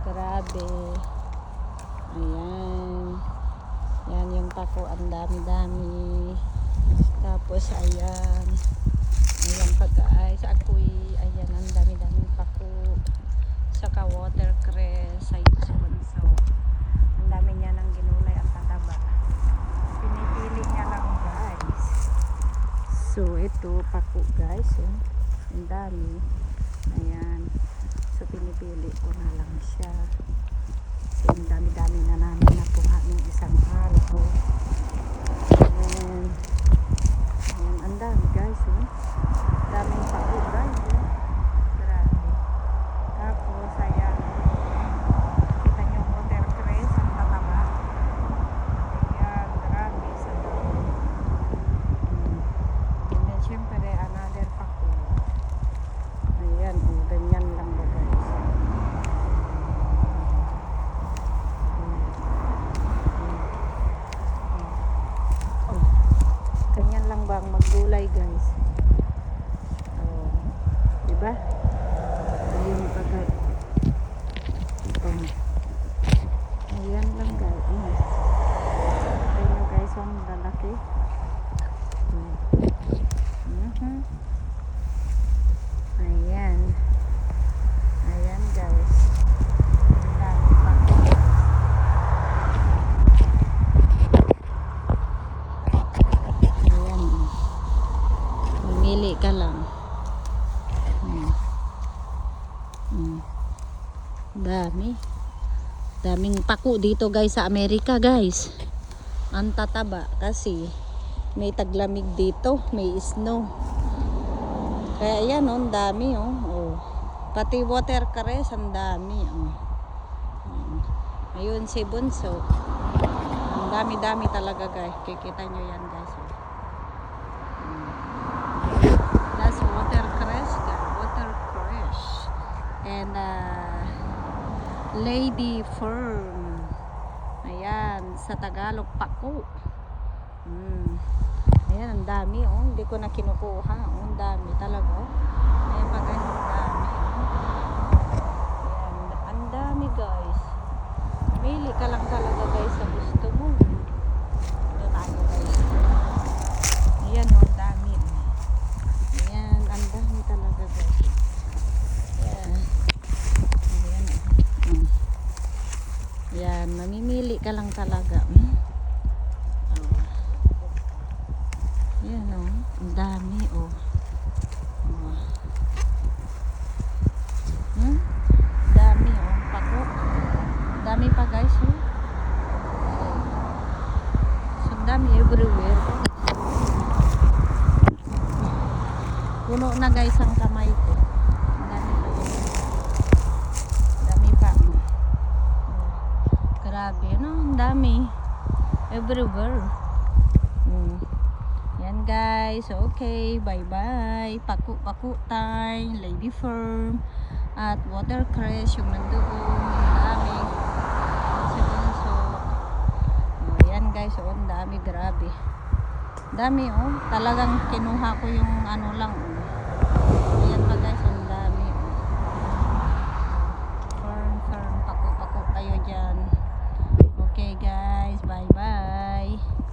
Grabe. Ayan. Yan yung pako. Ang dami-dami. Tapos ayan. Ayan pag-ay sa ako'y. Ayan ang dami-dami pako. Saka watercress. Ay bunso. Ang dami niya ng ginulay. Ang tataba. Pinipili niya lang guys. So ito pako guys. Ang dami. Ayan. So pinipili ko na lang siya. So ang dami-dami na namin nakuha ng isang araw. Ayan. Ayan. Ang dami guys. Daming pako guys. Grabe. Tapos ayan. Kita nyo watercress. Ang tataba. Ayan. Grabe. Sa dami. And then syempre another pako. Ayan, ganyan lang ba guys. Oh, ganyan lang ba ang maggulay guys. Oh, diba? Ayun pa guys. Oh. Ayan lang guys. Ayun guys, ang lalaki. Ayan. Ayan guys. Dami pa. Ayan. Mamili ka lang. Dami. Daming pako dito guys sa Amerika guys. Ang tataba kasi may taglamig dito. May snow. Kaya yan ang dami Pati watercress ang dami Ayun si Bunso. Ang dami-dami talaga guys. Kikita nyo yan guys. That's watercress guys. Watercress. And lady fern. Ayan. Sa Tagalog pako. Ayan, ang dami hindi ko na kinukuha. Ang dami talaga Ayan pa guys, ang dami Ayan, ang dami guys. Pili ka lang talaga guys sa gusto mo. Ito tayo guys. Ayan ang dami. Ayan, ang dami talaga guys. Ayan. Ayan. Ayan, mamimili ka lang talaga. Yan ang dami dami pako. Dami pa guys So dami everywhere. Puno na guys ang kamay ko. Dami pa Dami pa. Grabe ang dami. Everywhere. Yan guys, okay, bye bye. Paku time, lady firm at watercress yung nandoon. Dami. So, yan guys, ang dami, grabe. Dami talagang kinuha ko yung ano lang